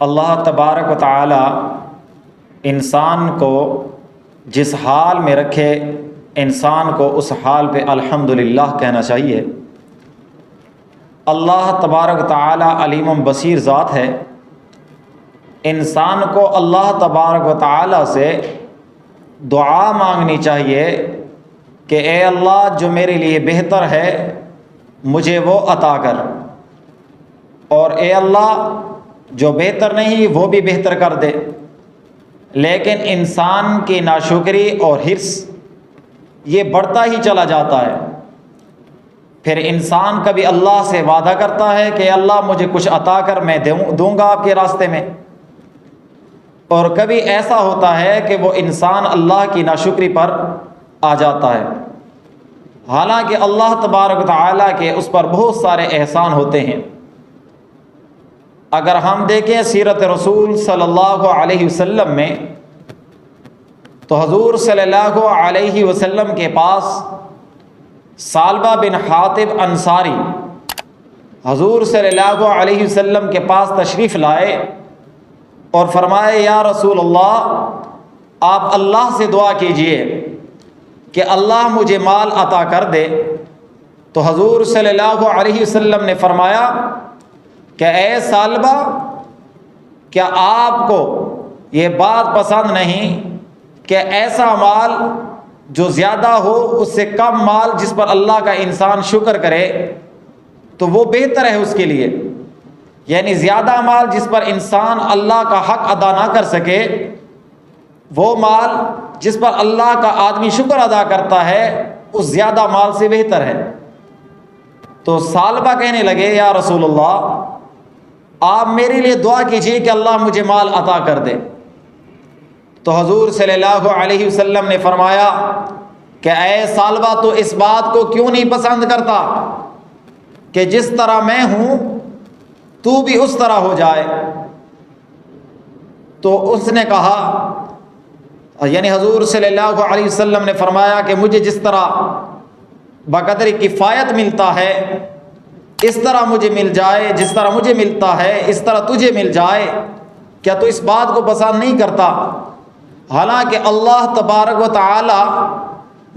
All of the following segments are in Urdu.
اللہ تبارک و تعالی انسان کو جس حال میں رکھے انسان کو اس حال پہ الحمدللہ کہنا چاہیے۔ اللہ تبارک و تعالی علیم و بصیر ذات ہے۔ انسان کو اللہ تبارک و تعالی سے دعا مانگنی چاہیے کہ اے اللہ جو میرے لیے بہتر ہے مجھے وہ عطا کر، اور اے اللہ جو بہتر نہیں وہ بھی بہتر کر دے۔ لیکن انسان کی ناشکری اور حرص یہ بڑھتا ہی چلا جاتا ہے۔ پھر انسان کبھی اللہ سے وعدہ کرتا ہے کہ اللہ مجھے کچھ عطا کر، میں دوں گا آپ کے راستے میں، اور کبھی ایسا ہوتا ہے کہ وہ انسان اللہ کی ناشکری پر آ جاتا ہے، حالانکہ اللہ تبارک و تعالیٰ کے اس پر بہت سارے احسان ہوتے ہیں۔ اگر ہم دیکھیں سیرت رسول صلی اللہ علیہ وسلم میں تو حضور صلی اللہ علیہ وسلم کے پاس ثعلبہ بن حاطب انصاری حضور صلی اللہ علیہ وسلم کے پاس تشریف لائے اور فرمائے یا رسول اللہ آپ اللہ سے دعا کیجئے کہ اللہ مجھے مال عطا کر دے۔ تو حضور صلی اللہ علیہ وسلم نے فرمایا کہ اے ثعلبہ کیا آپ کو یہ بات پسند نہیں کہ ایسا مال جو زیادہ ہو اس سے کم مال جس پر اللہ کا انسان شکر کرے تو وہ بہتر ہے اس کے لیے، یعنی زیادہ مال جس پر انسان اللہ کا حق ادا نہ کر سکے، وہ مال جس پر اللہ کا آدمی شکر ادا کرتا ہے اس زیادہ مال سے بہتر ہے۔ تو ثعلبہ کہنے لگے یا رسول اللہ آپ میرے لیے دعا کیجیے کہ اللہ مجھے مال عطا کر دے۔ تو حضور صلی اللہ علیہ وسلم نے فرمایا کہ اے ثعلبہ تو اس بات کو کیوں نہیں پسند کرتا کہ جس طرح میں ہوں تو بھی اس طرح ہو جائے۔ تو اس نے کہا، یعنی حضور صلی اللہ علیہ وسلم نے فرمایا کہ مجھے جس طرح بقدر کفایت ملتا ہے اس طرح مجھے مل جائے، جس طرح مجھے ملتا ہے اس طرح تجھے مل جائے، کیا تو اس بات کو پسند نہیں کرتا؟ حالانکہ اللہ تبارک و تعالی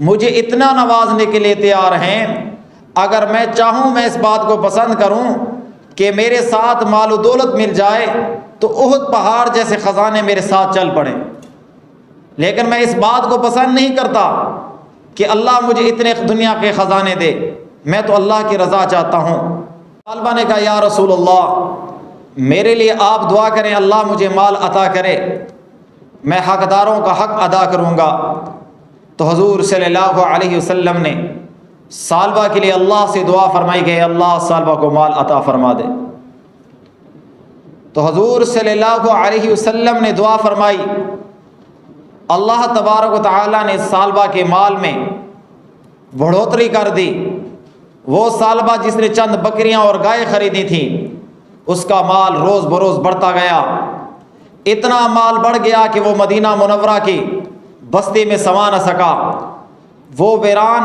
مجھے اتنا نوازنے کے لیے تیار ہیں، اگر میں چاہوں میں اس بات کو پسند کروں کہ میرے ساتھ مال و دولت مل جائے تو احد پہاڑ جیسے خزانے میرے ساتھ چل پڑیں، لیکن میں اس بات کو پسند نہیں کرتا کہ اللہ مجھے اتنے دنیا کے خزانے دے، میں تو اللہ کی رضا چاہتا ہوں۔ ثعلبہ نے کہا یا رسول اللہ میرے لیے آپ دعا کریں اللہ مجھے مال عطا کرے، میں حقداروں کا حق ادا کروں گا۔ تو حضور صلی اللہ علیہ وسلم نے ثعلبہ کے لیے اللہ سے دعا فرمائی کہ اللہ ثعلبہ کو مال عطا فرما دے۔ تو حضور صلی اللہ علیہ وسلم نے دعا فرمائی، اللہ تبارک و تعالیٰ نے ثعلبہ کے مال میں بڑھوتری کر دی۔ وہ ثعلبہ جس نے چند بکریاں اور گائے خریدی تھیں اس کا مال روز بروز بڑھتا گیا، اتنا مال بڑھ گیا کہ وہ مدینہ منورہ کی بستی میں سما نہ سکا، وہ ویران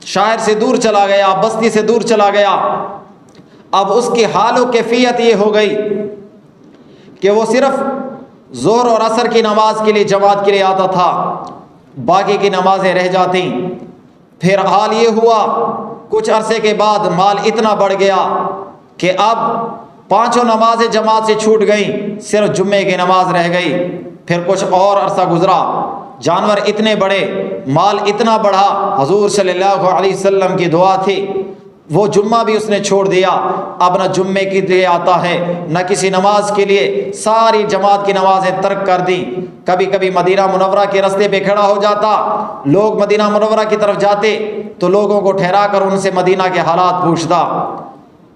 شہر سے دور چلا گیا، بستی سے دور چلا گیا۔ اب اس کی حال و کیفیت یہ ہو گئی کہ وہ صرف ظہر اور عصر کی نماز کے لیے جماعت کے لیے آتا تھا، باقی کی نمازیں رہ جاتی۔ پھر حال یہ ہوا کچھ عرصے کے بعد مال اتنا بڑھ گیا کہ اب 5 نمازیں جماعت سے چھوٹ گئیں، صرف جمعے کی نماز رہ گئی۔ پھر کچھ اور عرصہ گزرا، جانور اتنے بڑے، مال اتنا بڑھا، حضور صلی اللہ علیہ وسلم کی دعا تھی، وہ جمعہ بھی اس نے چھوڑ دیا، اب نہ جمعے کے لیے آتا ہے نہ کسی نماز کے لیے، ساری جماعت کی نمازیں ترک کر دی۔ کبھی کبھی مدینہ منورہ کے راستے پہ کھڑا ہو جاتا، لوگ مدینہ منورہ کی طرف جاتے تو لوگوں کو ٹھہرا کر ان سے مدینہ کے حالات پوچھتا۔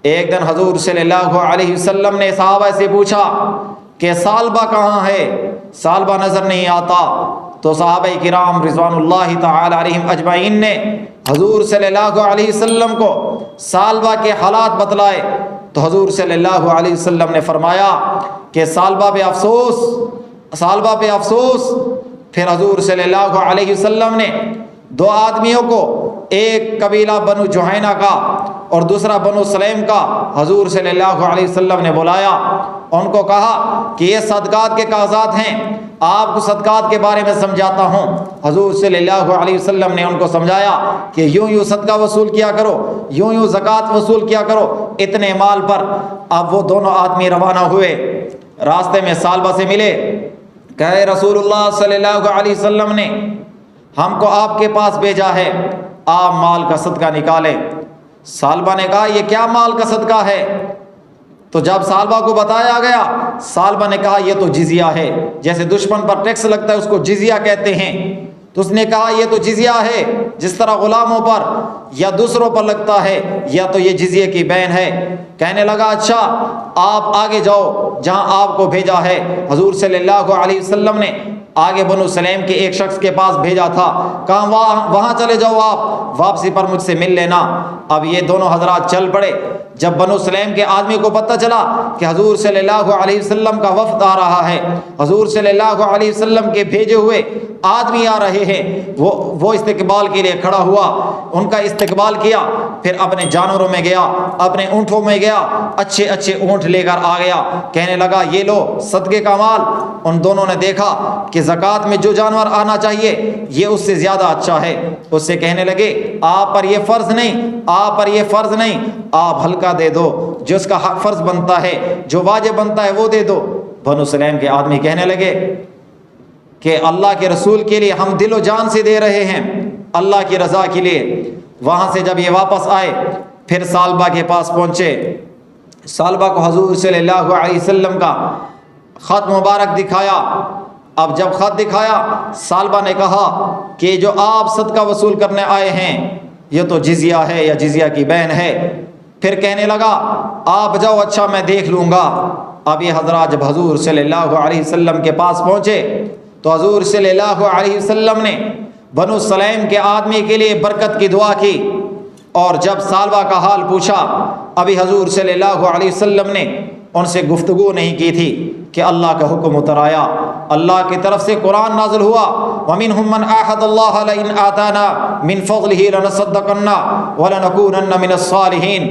ایک دن حضور صلی اللہ علیہ وسلم نے صحابہ سے پوچھا کہ ثعلبہ کہاں ہے؟ ثعلبہ نظر نہیں آتا۔ تو صحابہ کرام رضوان اللہ تعالی علیہم اجمعین نے حضور صلی اللہ علیہ وسلم کو ثعلبہ کے حالات بتلائے تو حضور صلی اللہ علیہ وسلم نے فرمایا کہ ثعلبہ پہ افسوس، ثعلبہ پہ افسوس۔ پھر حضور صلی اللہ علیہ وسلم نے 2 آدمیوں کو، ایک قبیلہ بنو جہینہ کا اور دوسرا بنو سلیم کا، حضور صلی اللہ علیہ وسلم نے بلایا ان کو کہا کہ یہ صدقات کے کاغذات ہیں، آپ کو صدقات کے بارے میں سمجھاتا ہوں۔ حضور صلی اللہ علیہ وسلم نے ان کو سمجھایا کہ یوں یوں صدقہ وصول کیا کرو، یوں یوں زکوٰۃ وصول کیا کرو اتنے مال پر۔ اب وہ دونوں آدمی روانہ ہوئے، راستے میں ثعلبہ سے ملے، کہے رسول اللہ صلی اللہ علیہ وسلم نے ہم کو آپ کے پاس بھیجا ہے، آپ مال کا صدقہ نکالیں۔ ثعلبہ نے کہا یہ کیا مال کا صدقہ ہے؟ تو جب ثعلبہ کو بتایا گیا، ثعلبہ نے کہا یہ تو جزیہ ہے، جیسے دشمن پر ٹیکس لگتا ہے اس کو جزیہ کہتے ہیں، تو اس نے کہا یہ تو جزیہ ہے، جس طرح غلاموں پر یا دوسروں پر لگتا ہے، یا تو یہ جزیے کی بین ہے۔ کہنے لگا اچھا آپ آگے جاؤ جہاں آپ کو بھیجا ہے۔ حضور صلی اللہ علیہ وسلم نے آگے بنو سلیم کے ایک شخص کے پاس بھیجا تھا، کہا وہاں چلے جاؤ، آپ واپسی پر مجھ سے مل لینا۔ اب یہ دونوں حضرات چل پڑے۔ جب بنو سلیم کے آدمی کو پتہ چلا کہ حضور صلی اللہ علیہ وسلم کا وفد آ رہا ہے، حضور صلی اللہ علیہ وسلم کے بھیجے ہوئے آدمی آ رہے ہیں، وہ استقبال کے لیے کھڑا ہوا، ان کا استقبال کیا، پھر اپنے جانوروں میں گیا، اپنے اونٹوں میں گیا، اچھے اچھے اونٹ لے کر آ گیا، کہنے لگا یہ لو صدقے کا مال۔ ان دونوں نے دیکھا کہ زکوٰۃ میں جو جانور آنا چاہیے یہ اس سے زیادہ اچھا ہے، اس سے کہنے لگے آپ پر یہ فرض نہیں، آپ پر یہ فرض نہیں، آپ ہلکا دے دو، جو اس کا حق فرض بنتا ہے، جو واجب بنتا ہے وہ دے دو۔ بنو سلیم کے آدمی کہنے لگے کہ اللہ کے رسول کے لیے ہم دل و جان سے دے رہے ہیں، اللہ کی رضا کے لیے۔ وہاں سے جب یہ واپس آئے پھر ثعلبہ کے پاس پہنچے، ثعلبہ کو حضور صلی اللہ علیہ وسلم کا خط مبارک دکھایا۔ اب جب خط دکھایا ثعلبہ نے کہا کہ جو آپ صدقہ وصول کرنے آئے ہیں یہ تو جزیہ ہے یا جزیہ کی بین ہے۔ پھر کہنے لگا آپ جاؤ، اچھا میں دیکھ لوں گا۔ اب یہ حضرات جب حضور صلی اللہ علیہ وسلم کے پاس پہنچے تو حضور صلی اللہ علیہ وسلم نے بنو سلیم کے آدمی کے لیے برکت کی دعا کی، اور جب ثعلبہ کا حال پوچھا ابھی حضور صلی اللہ علیہ وسلم نے ان سے گفتگو نہیں کی تھی کہ اللہ کا حکم اتر آیا، اللہ کی طرف سے قرآن نازل ہوا، وَمِنْهُمْ مَنْ آحَدَ اللَّهَ لَئِنْ آتَانَا مِنْ فَضْلِهِ لَنَصَدَّقَنَّ وَلَنَكُونَنَّ مِنَ الصَّالِحِينَ۔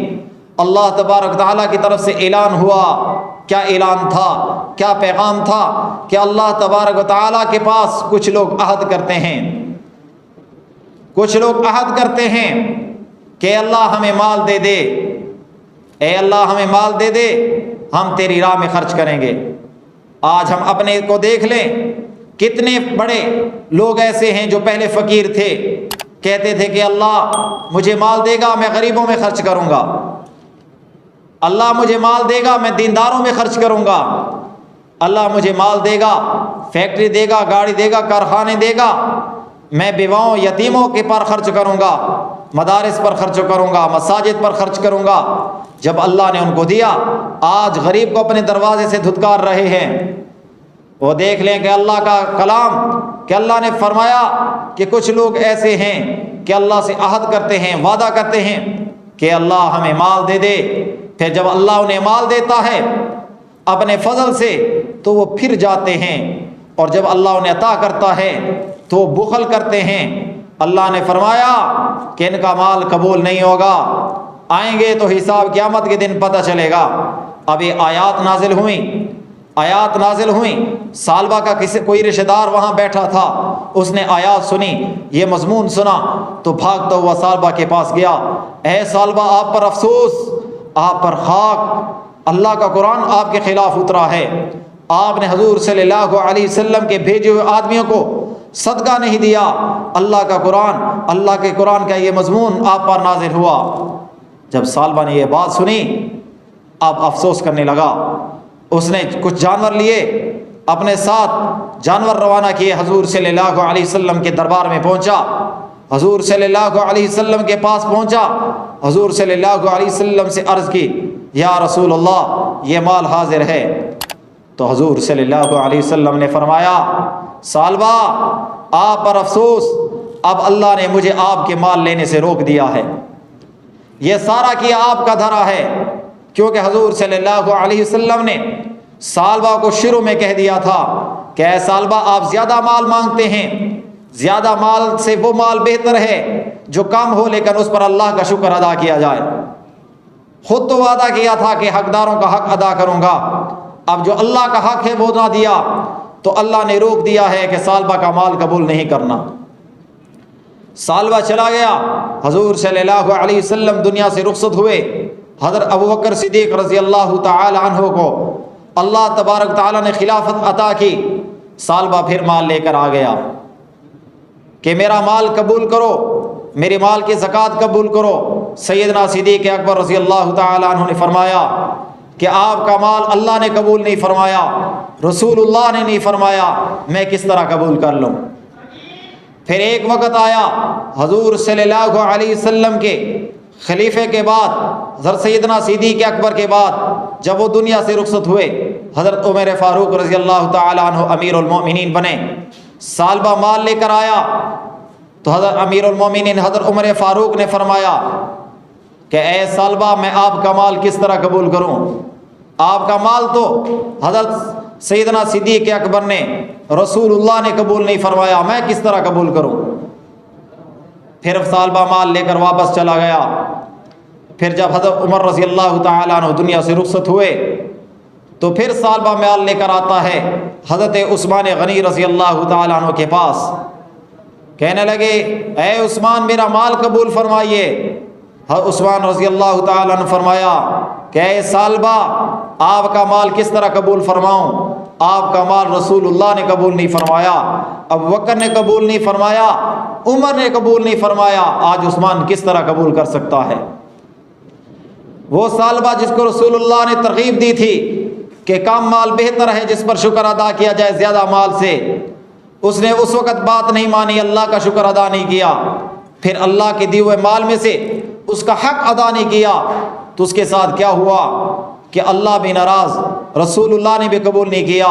اللہ تبارک تعالیٰ کی طرف سے اعلان ہوا۔ کیا اعلان تھا، کیا پیغام تھا کہ اللہ تبارک تعالیٰ کے پاس کچھ لوگ عہد کرتے ہیں، کچھ لوگ عہد کرتے ہیں کہ اللہ ہمیں مال دے دے، اے اللہ ہمیں مال دے دے، ہم تیری راہ میں خرچ کریں گے۔ آج ہم اپنے کو دیکھ لیں، کتنے بڑے لوگ ایسے ہیں جو پہلے فقیر تھے، کہتے تھے کہ اللہ مجھے مال دے گا میں غریبوں میں خرچ کروں گا، اللہ مجھے مال دے گا میں دینداروں میں خرچ کروں گا، اللہ مجھے مال دے گا، فیکٹری دے گا، گاڑی دے گا، کارخانے دے گا، میں بیواؤں یتیموں کے پر خرچ کروں گا، مدارس پر خرچ کروں گا، مساجد پر خرچ کروں گا۔ جب اللہ نے ان کو دیا آج غریب کو اپنے دروازے سے دھتکار رہے ہیں۔ وہ دیکھ لیں کہ اللہ کا کلام کہ اللہ نے فرمایا کہ کچھ لوگ ایسے ہیں کہ اللہ سے عہد کرتے ہیں، وعدہ کرتے ہیں کہ اللہ ہمیں مال دے دے، پھر جب اللہ انہیں مال دیتا ہے اپنے فضل سے تو وہ پھر جاتے ہیں، اور جب اللہ انہیں عطا کرتا ہے تو وہ بخل کرتے ہیں۔ اللہ نے فرمایا کہ ان کا مال قبول نہیں ہوگا، آئیں گے تو حساب قیامت کے دن پتہ چلے گا۔ اب یہ آیات نازل ہوئیں، ثعلبہ کا کوئی رشتہ دار وہاں بیٹھا تھا، اس نے آیات سنی، یہ مضمون سنا تو بھاگتا ہوا ثعلبہ کے پاس گیا، اے ثعلبہ آپ پر افسوس، آپ پر خاک، اللہ کا قرآن آپ کے خلاف اترا ہے، آپ نے حضور صلی اللہ علیہ وسلم کے بھیجے ہوئے آدمیوں کو صدقہ نہیں دیا، اللہ کا قرآن، اللہ کے قرآن کا یہ مضمون آپ پر نازل ہوا۔ جب ثعلبہ نے یہ بات سنی اب افسوس کرنے لگا، اس نے کچھ جانور لیے، اپنے ساتھ جانور روانہ کیے، حضور صلی اللہ علیہ وسلم کے دربار میں پہنچا، حضور صلی اللہ علیہ وسلم کے پاس پہنچا، حضور صلی اللہ علیہ وسلم سے عرض کی یا رسول اللہ یہ مال حاضر ہے۔ تو حضور صلی اللہ علیہ وسلم نے فرمایا ثعلبہ آپ پر افسوس، اب اللہ نے مجھے آپ کے مال لینے سے روک دیا ہے، یہ سارا کیا آپ کا دھرا ہے، کیونکہ حضور صلی اللہ علیہ وسلم نے ثعلبہ کو شروع میں کہہ دیا تھا کہ اے ثعلبہ آپ زیادہ مال مانگتے ہیں، زیادہ مال سے وہ مال بہتر ہے جو کم ہو لیکن اس پر اللہ کا شکر ادا کیا جائے۔ خود تو وعدہ کیا تھا کہ حقداروں کا حق ادا کروں گا، اب جو اللہ کا حق ہے وہ نہ دیا تو اللہ نے روک دیا ہے کہ سالبہ کا مال قبول نہیں کرنا۔ سالبہ چلا گیا، حضور صلی اللہ علیہ وسلم دنیا سے رخصت ہوئے۔ حضرت ابوبکر صدیق رضی اللہ تعالی عنہ کو اللہ تبارک تعالیٰ نے خلافت عطا کی۔ سالبہ پھر مال لے کر آ گیا کہ میرا مال قبول کرو، میرے مال کی زکوٰۃ قبول کرو۔ سیدنا صدیق اکبر رضی اللہ تعالی عنہ نے فرمایا کہ آپ کا مال اللہ نے قبول نہیں فرمایا، رسول اللہ نے نہیں فرمایا، میں کس طرح قبول کر لوں؟ پھر ایک وقت آیا حضور صلی اللہ علیہ وسلم کے خلیفے کے بعد، حضرت سیدنا صدیق اکبر کے بعد جب وہ دنیا سے رخصت ہوئے، حضرت عمر فاروق رضی اللہ تعالی عنہ امیر المومنین بنے۔ سالبہ مال لے کر آیا تو حضرت امیر المومنین حضرت عمر فاروق نے فرمایا کہ اے سالبہ، میں آپ کا مال کس طرح قبول کروں؟ آپ کا مال تو حضرت سیدنا صدیق اکبر نے، رسول اللہ نے قبول نہیں فرمایا، میں کس طرح قبول کروں؟ پھر سالبہ مال لے کر واپس چلا گیا۔ پھر جب حضرت عمر رضی اللہ تعالیٰ عنہ دنیا سے رخصت ہوئے تو پھر سالبہ مال لے کر آتا ہے حضرت عثمان غنی رضی اللہ تعالیٰ عنہ کے پاس، کہنے لگے اے عثمان، میرا مال قبول فرمائیے۔ حضرت عثمان رضی اللہ تعالیٰ عنہ فرمایا کہ اے سالبہ، آپ کا مال کس طرح قبول فرماؤں؟ آپ کا مال رسول اللہ نے قبول نہیں فرمایا، ابوبکر نے قبول نہیں فرمایا، عمر نے قبول نہیں فرمایا، آج عثمان کس طرح قبول کر سکتا ہے؟ وہ سالبہ جس کو رسول اللہ نے ترغیب دی تھی کہ کم مال بہتر ہے، جس پر شکر ادا کیا جائے زیادہ مال سے، اس نے اس وقت بات نہیں مانی، اللہ کا شکر ادا نہیں کیا، پھر اللہ کے دیے ہوئے مال میں سے اس کا حق ادا نہیں کیا، تو اس کے ساتھ کیا ہوا کہ اللہ بھی ناراض، رسول اللہ نے بھی قبول نہیں کیا،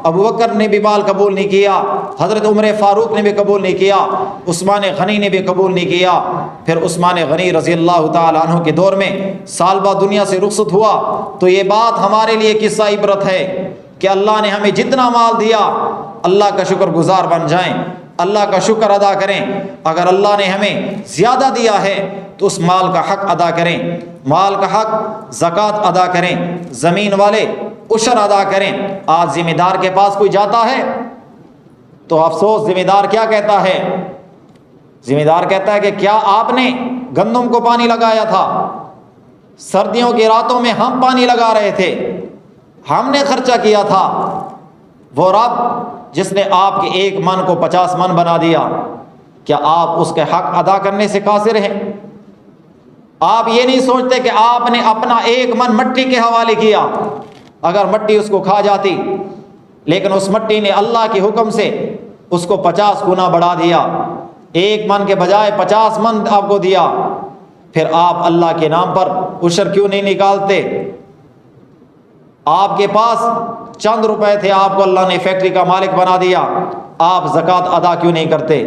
ابوبکر نے بھی مال قبول نہیں کیا، حضرت عمر فاروق نے بھی قبول نہیں کیا، عثمان غنی نے بھی قبول نہیں کیا۔ پھر عثمان غنی رضی اللہ تعالی عنہ کے دور میں سالبہ دنیا سے رخصت ہوا۔ تو یہ بات ہمارے لیے قصہ عبرت ہے کہ اللہ نے ہمیں جتنا مال دیا اللہ کا شکر گزار بن جائیں، اللہ کا شکر ادا کریں۔ اگر اللہ نے ہمیں زیادہ دیا ہے تو اس مال کا حق ادا کریں، مال کا حق زکوٰۃ ادا کریں، زمین والے عشر ادا کریں۔ آج ذمہ دار کے پاس کوئی جاتا ہے تو افسوس، ذمہ دار کیا کہتا ہے؟ ذمہ دار کہتا ہے کہ کیا آپ نے گندم کو پانی لگایا تھا؟ سردیوں کی راتوں میں ہم پانی لگا رہے تھے، ہم نے خرچہ کیا تھا۔ وہ رب جس نے آپ کے ایک من کو 50 من بنا دیا، کیا آپ اس کے حق ادا کرنے سے قاصر ہیں؟ آپ یہ نہیں سوچتے کہ آپ نے اپنا ایک من مٹی کے حوالے کیا، اگر مٹی اس کو کھا جاتی، لیکن اس مٹی نے اللہ کے حکم سے اس کو 50 گنا بڑھا دیا، ایک من کے بجائے 50 من آپ کو دیا، پھر آپ اللہ کے نام پر عشر کیوں نہیں نکالتے؟ آپ کے پاس چند روپے تھے، آپ کو اللہ نے فیکٹری کا مالک بنا دیا، آپ زکوٰۃ ادا کیوں نہیں کرتے؟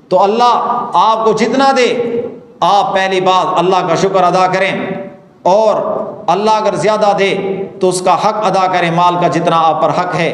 تو اللہ آپ کو جتنا دے، آپ پہلی بات اللہ کا شکر ادا کریں، اور اللہ اگر زیادہ دے تو اس کا حق ادا کریں، مال کا جتنا آپ پر حق ہے۔